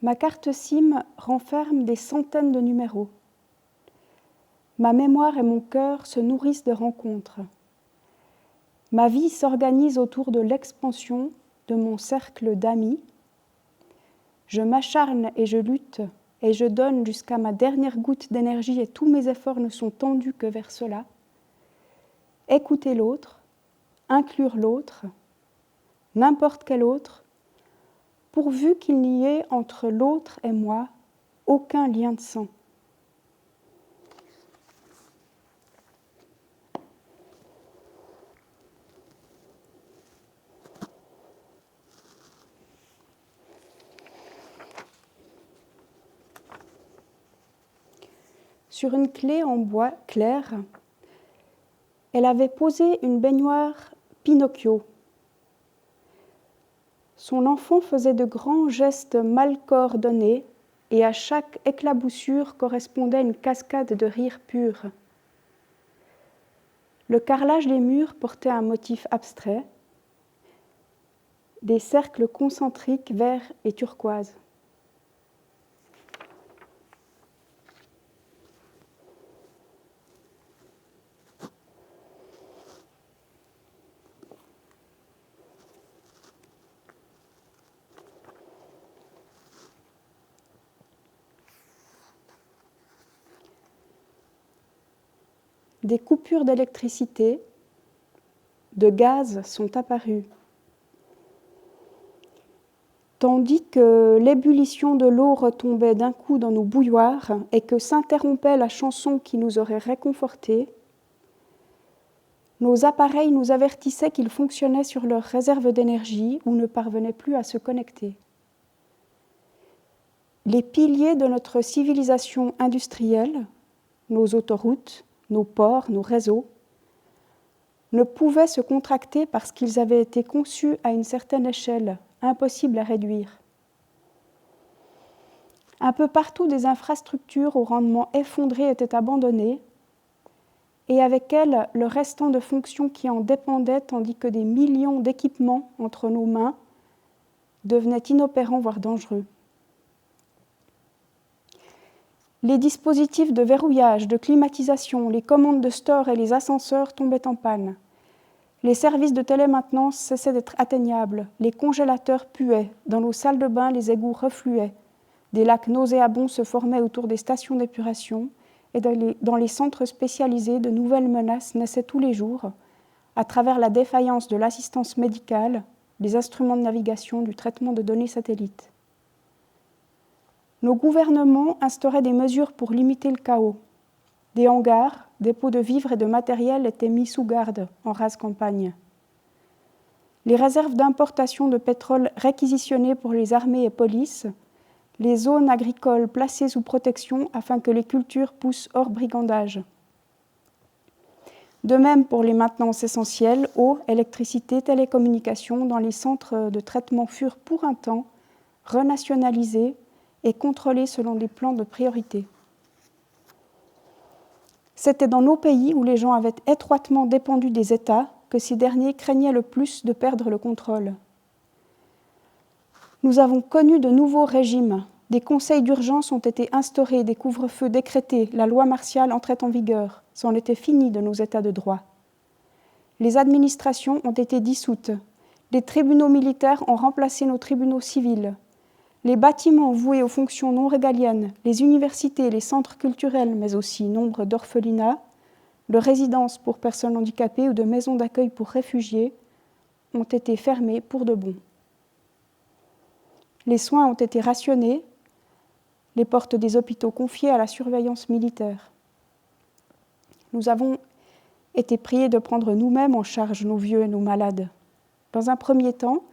Ma carte SIM renferme des centaines de numéros. Ma mémoire et mon cœur se nourrissent de rencontres. Ma vie s'organise autour de l'expansion de mon cercle d'amis. Je m'acharne et je lutte et je donne jusqu'à ma dernière goutte d'énergie et tous mes efforts ne sont tendus que vers cela. Écouter l'autre, inclure l'autre, n'importe quel autre, pourvu qu'il n'y ait entre l'autre et moi aucun lien de sang. Sur une clé en bois clair, elle avait posé une baignoire Pinocchio. Son enfant faisait de grands gestes mal coordonnés et à chaque éclaboussure correspondait une cascade de rires purs. Le carrelage des murs portait un motif abstrait, des cercles concentriques verts et turquoise. Des coupures d'électricité, de gaz sont apparues. Tandis que l'ébullition de l'eau retombait d'un coup dans nos bouilloires et que s'interrompait la chanson qui nous aurait réconfortés, nos appareils nous avertissaient qu'ils fonctionnaient sur leur réserve d'énergie ou ne parvenaient plus à se connecter. Les piliers de notre civilisation industrielle, nos autoroutes, nos ports, nos réseaux, ne pouvaient se contracter parce qu'ils avaient été conçus à une certaine échelle, impossible à réduire. Un peu partout, des infrastructures au rendement effondré étaient abandonnées, et avec elles, le restant de fonctions qui en dépendaient, tandis que des millions d'équipements entre nos mains devenaient inopérants, voire dangereux. Les dispositifs de verrouillage, de climatisation, les commandes de store et les ascenseurs tombaient en panne. Les services de télémaintenance cessaient d'être atteignables. Les congélateurs puaient. Dans nos salles de bain, les égouts refluaient. Des lacs nauséabonds se formaient autour des stations d'épuration. Et dans les centres spécialisés, de nouvelles menaces naissaient tous les jours, à travers la défaillance de l'assistance médicale, des instruments de navigation, du traitement de données satellites. Nos gouvernements instauraient des mesures pour limiter le chaos. Des hangars, dépôts de vivres et de matériel étaient mis sous garde en rase campagne. Les réserves d'importation de pétrole réquisitionnées pour les armées et polices, les zones agricoles placées sous protection afin que les cultures poussent hors brigandage. De même pour les maintenances essentielles, eau, électricité, télécommunications, dans les centres de traitement furent pour un temps renationalisés et contrôlés selon des plans de priorité. C'était dans nos pays où les gens avaient étroitement dépendu des États que ces derniers craignaient le plus de perdre le contrôle. Nous avons connu de nouveaux régimes. Des conseils d'urgence ont été instaurés, des couvre-feux décrétés, la loi martiale entrait en vigueur. C'en était fini de nos États de droit. Les administrations ont été dissoutes. Les tribunaux militaires ont remplacé nos tribunaux civils. Les bâtiments voués aux fonctions non régaliennes, les universités, les centres culturels, mais aussi nombre d'orphelinats, de résidences pour personnes handicapées ou de maisons d'accueil pour réfugiés, ont été fermés pour de bon. Les soins ont été rationnés, les portes des hôpitaux confiées à la surveillance militaire. Nous avons été priés de prendre nous-mêmes en charge nos vieux et nos malades. Dans un premier temps,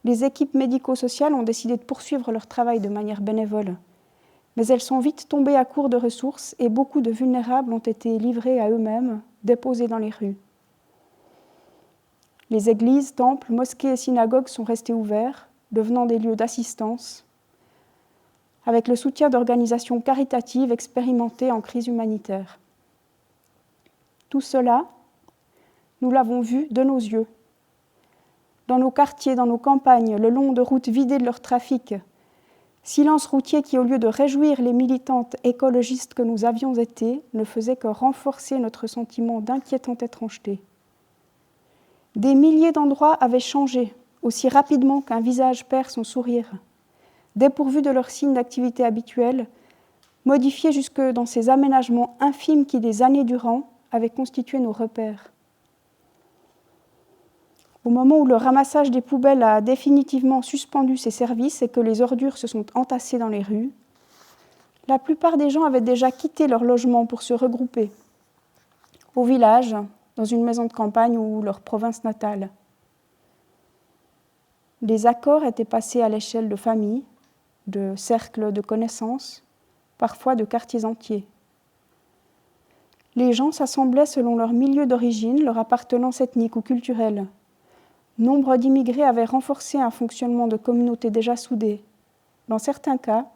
les équipes médico-sociales ont décidé de poursuivre leur travail de manière bénévole. Mais elles sont vite tombées à court de ressources et beaucoup de vulnérables ont été livrés à eux-mêmes, déposés dans les rues. Les églises, temples, mosquées et synagogues sont restés ouverts, devenant des lieux d'assistance, avec le soutien d'organisations caritatives expérimentées en crise humanitaire. Tout cela, nous l'avons vu de nos yeux. Dans nos quartiers, dans nos campagnes, le long de routes vidées de leur trafic, Silence routier qui, au lieu de réjouir les militantes écologistes que nous avions été, ne faisait que renforcer notre sentiment d'inquiétante étrangeté. Des milliers d'endroits avaient changé, aussi rapidement qu'un visage perd son sourire, dépourvus de leurs signes d'activité habituels, modifiés jusque dans ces aménagements infimes qui, des années durant, avaient constitué nos repères. Au moment où le ramassage des poubelles a définitivement suspendu ses services et que les ordures se sont entassées dans les rues, la plupart des gens avaient déjà quitté leur logement pour se regrouper au village, dans une maison de campagne ou leur province natale. Les accords étaient passés à l'échelle de familles, de cercles de connaissances, parfois de quartiers entiers. Les gens s'assemblaient selon leur milieu d'origine, leur appartenance ethnique ou culturelle. Nombre d'immigrés avaient renforcé un fonctionnement de communautés déjà soudées. Dans certains cas,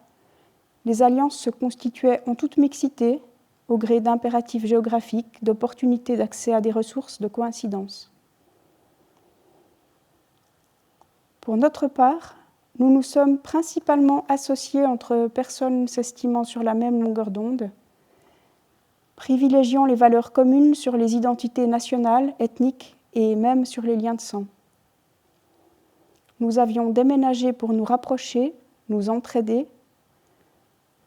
les alliances se constituaient en toute mixité, au gré d'impératifs géographiques, d'opportunités d'accès à des ressources, de coïncidences. Pour notre part, nous nous sommes principalement associés entre personnes s'estimant sur la même longueur d'onde, privilégiant les valeurs communes sur les identités nationales, ethniques et même sur les liens de sang. Nous avions déménagé pour nous rapprocher, nous entraider,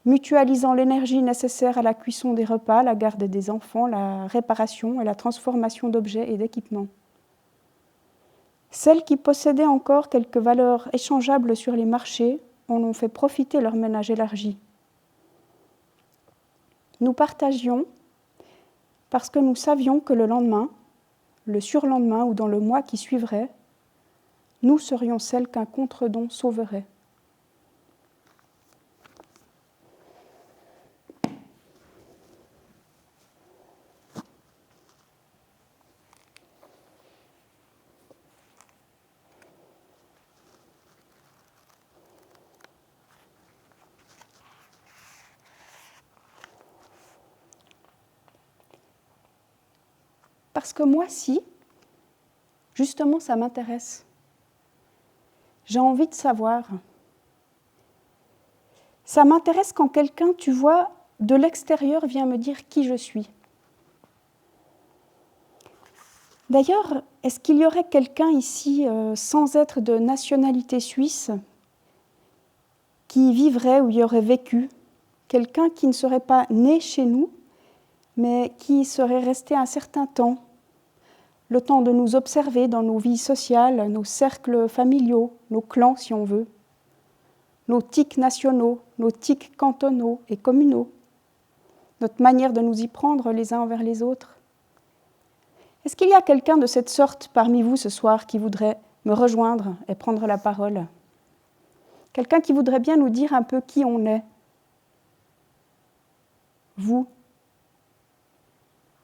mutualisant l'énergie nécessaire à la cuisson des repas, la garde des enfants, la réparation et la transformation d'objets et d'équipements. Celles qui possédaient encore quelques valeurs échangeables sur les marchés en ont fait profiter leur ménage élargi. Nous partagions parce que nous savions que le lendemain, le surlendemain ou dans le mois qui suivrait, nous serions celles qu'un contre-don sauverait. Parce que moi, si, justement, ça m'intéresse. J'ai envie de savoir. Ça m'intéresse quand quelqu'un, tu vois, de l'extérieur vient me dire qui je suis. D'ailleurs, est-ce qu'il y aurait quelqu'un ici, sans être de nationalité suisse, qui vivrait ou y aurait vécu, quelqu'un qui ne serait pas né chez nous, mais qui serait resté un certain temps, le temps de nous observer dans nos vies sociales, nos cercles familiaux, nos clans si on veut, nos tics nationaux, nos tics cantonaux et communaux, notre manière de nous y prendre les uns envers les autres. Est-ce qu'il y a quelqu'un de cette sorte parmi vous ce soir qui voudrait me rejoindre et prendre la parole ? Quelqu'un qui voudrait bien nous dire un peu qui on est ? Vous ?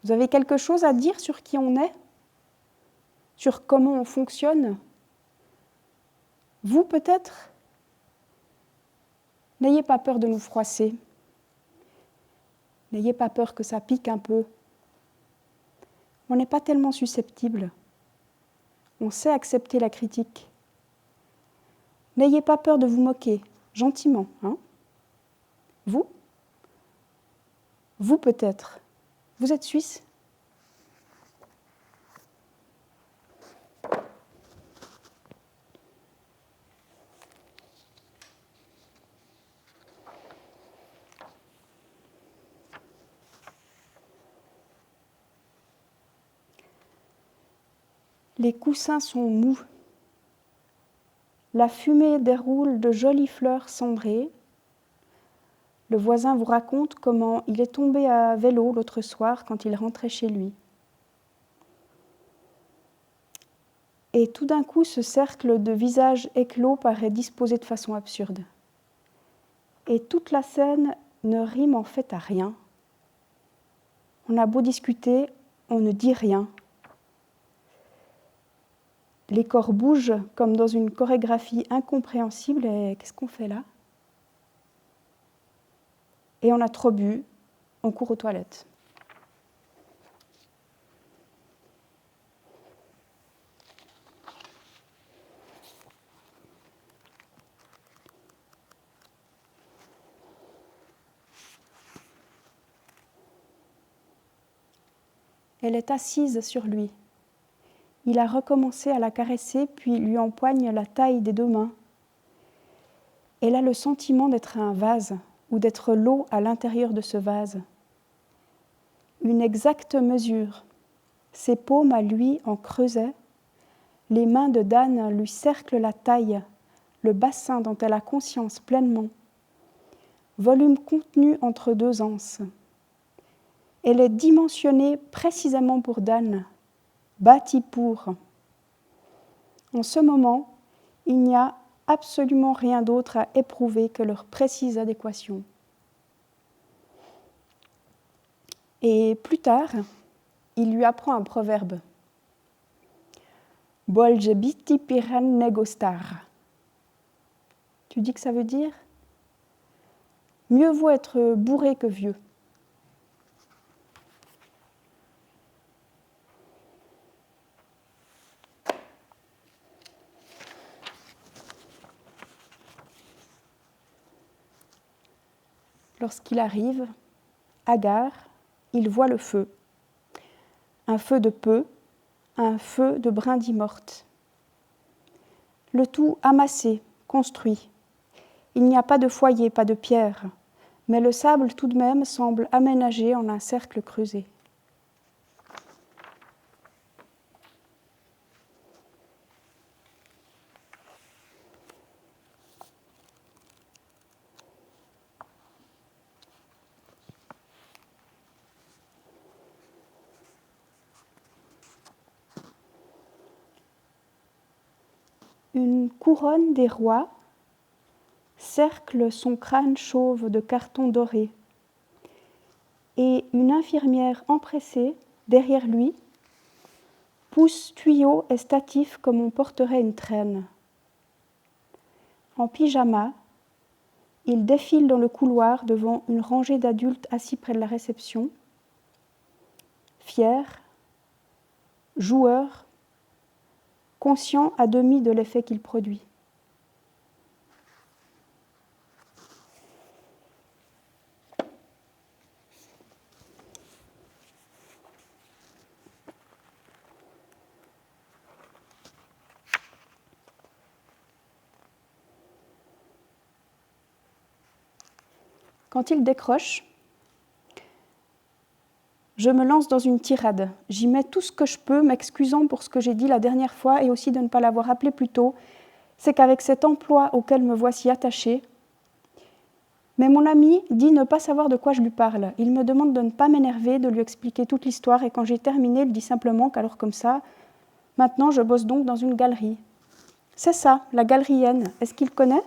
Vous avez quelque chose à dire sur qui on est ? Sur comment on fonctionne ? Vous peut-être ? N'ayez pas peur de nous froisser. N'ayez pas peur que ça pique un peu. On n'est pas tellement susceptible. On sait accepter la critique. N'ayez pas peur de vous moquer, gentiment. Hein ? Vous ? Vous peut-être. Vous êtes suisse ? Les coussins sont mous. La fumée déroule de jolies fleurs cendrées. Le voisin vous raconte comment il est tombé à vélo l'autre soir quand il rentrait chez lui. Et tout d'un coup, ce cercle de visages éclos paraît disposé de façon absurde. Et toute la scène ne rime en fait à rien. On a beau discuter, on ne dit rien. Les corps bougent comme dans une chorégraphie incompréhensible. Et qu'est-ce qu'on fait là ? Et on a trop bu, on court aux toilettes. Elle est assise sur lui. Il a recommencé à la caresser, puis lui empoigne la taille des 2 mains. Elle a le sentiment d'être un vase ou d'être l'eau à l'intérieur de ce vase. Une exacte mesure. Ses paumes à lui en creuset. Les mains de Dan lui cerclent la taille, le bassin dont elle a conscience pleinement. Volume contenu entre 2 anses. Elle est dimensionnée précisément pour Dan, bâtie pour. En ce moment, il n'y a absolument rien d'autre à éprouver que leur précise adéquation. Et plus tard, il lui apprend un proverbe. Bolge biti piran negostar. Tu dis que ça veut dire ? Mieux vaut être bourré que vieux. Lorsqu'il arrive, hagard, il voit le feu. Un feu de peu, un feu de brindilles mortes. Le tout amassé, construit. Il n'y a pas de foyer, pas de pierre, mais le sable tout de même semble aménagé en un cercle creusé. Une couronne des rois cercle son crâne chauve de carton doré et une infirmière empressée, derrière lui, pousse tuyau et statif comme on porterait une traîne. En pyjama, il défile dans le couloir devant une rangée d'adultes assis près de la réception, fier, joueur, conscient à demi de l'effet qu'il produit. Quand il décroche, je me lance dans une tirade. J'y mets tout ce que je peux, m'excusant pour ce que j'ai dit la dernière fois et aussi de ne pas l'avoir appelé plus tôt. C'est qu'avec cet emploi auquel me voici attachée, mais mon ami dit ne pas savoir de quoi je lui parle. Il me demande de ne pas m'énerver, de lui expliquer toute l'histoire et quand j'ai terminé, il dit simplement qu'alors comme ça, maintenant je bosse donc dans une galerie. C'est ça, la galerie N. Est-ce qu'il connaît ?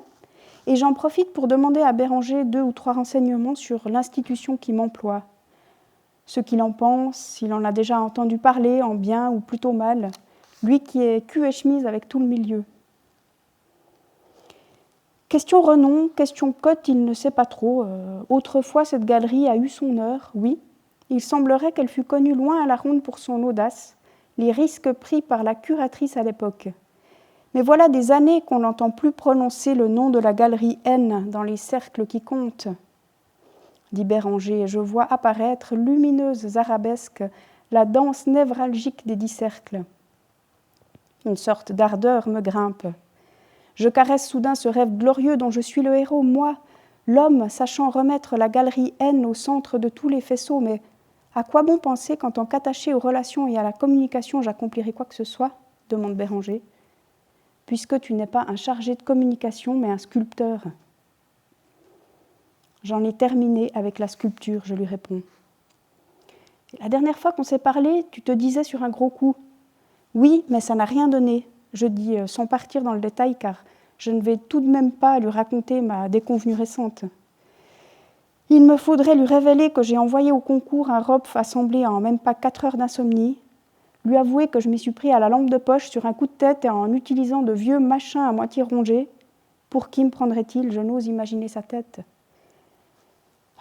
Et j'en profite pour demander à Béranger 2 ou 3 renseignements sur l'institution qui m'emploie. Ce qu'il en pense, s'il en a déjà entendu parler, en bien ou plutôt mal, lui qui est cul et chemise avec tout le milieu. Question renom, question cote, il ne sait pas trop. Autrefois, cette galerie a eu son heure, oui. Il semblerait qu'elle fût connue loin à la ronde pour son audace, les risques pris par la curatrice à l'époque. Mais voilà des années qu'on n'entend plus prononcer le nom de la galerie N dans les cercles qui comptent, dit Béranger, et je vois apparaître, lumineuses arabesques, la danse névralgique des 10 cercles. Une sorte d'ardeur me grimpe. Je caresse soudain ce rêve glorieux dont je suis le héros, moi, l'homme sachant remettre la galerie N au centre de tous les faisceaux, mais à quoi bon penser qu'en tant qu'attaché aux relations et à la communication, j'accomplirai quoi que ce soit ? Demande Béranger. Puisque tu n'es pas un chargé de communication, mais un sculpteur. J'en ai terminé avec la sculpture, je lui réponds. La dernière fois qu'on s'est parlé, tu te disais sur un gros coup. Oui, mais ça n'a rien donné, je dis sans partir dans le détail, car je ne vais tout de même pas lui raconter ma déconvenue récente. Il me faudrait lui révéler que j'ai envoyé au concours un Ropf assemblé en même pas 4 heures d'insomnie, lui avouer que je m'y suis pris à la lampe de poche sur un coup de tête et en utilisant de vieux machins à moitié rongés. Pour qui me prendrait-il ? Je n'ose imaginer sa tête.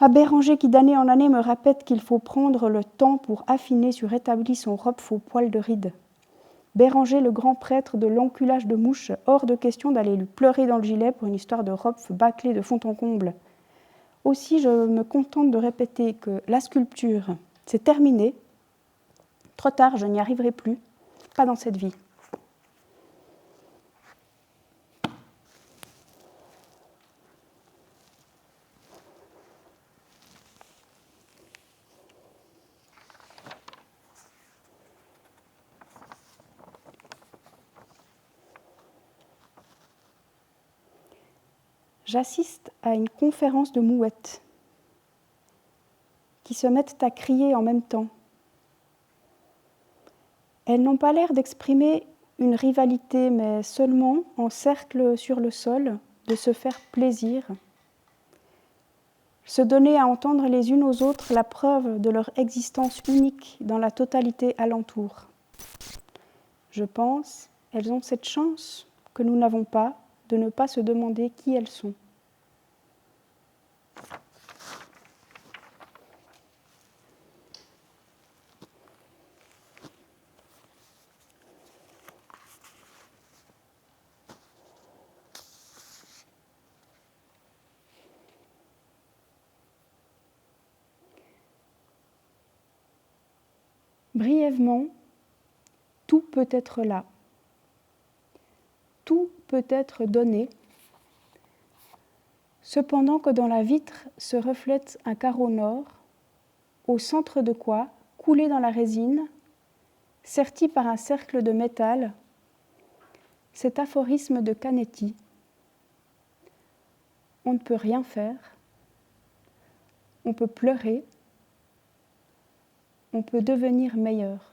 À Béranger qui d'année en année me répète qu'il faut prendre le temps pour affiner sur établi son Ropf au poil de ride. Béranger, le grand prêtre de l'enculage de mouches, hors de question d'aller lui pleurer dans le gilet pour une histoire de Ropf bâclé de fond en comble. Aussi, je me contente de répéter que la sculpture, c'est terminé, Trop tard, je n'y arriverai plus. Pas dans cette vie. J'assiste à une conférence de mouettes qui se mettent à crier en même temps. Elles n'ont pas l'air d'exprimer une rivalité, mais seulement, en cercle sur le sol, de se faire plaisir, se donner à entendre les unes aux autres la preuve de leur existence unique dans la totalité alentour. Je pense, elles ont cette chance que nous n'avons pas de ne pas se demander qui elles sont. Brièvement, tout peut être là. Tout peut être donné, cependant que dans la vitre se reflète un carreau nord, au centre de quoi, coulé dans la résine, serti par un cercle de métal, cet aphorisme de Canetti. On ne peut rien faire, on peut pleurer, on peut devenir meilleur.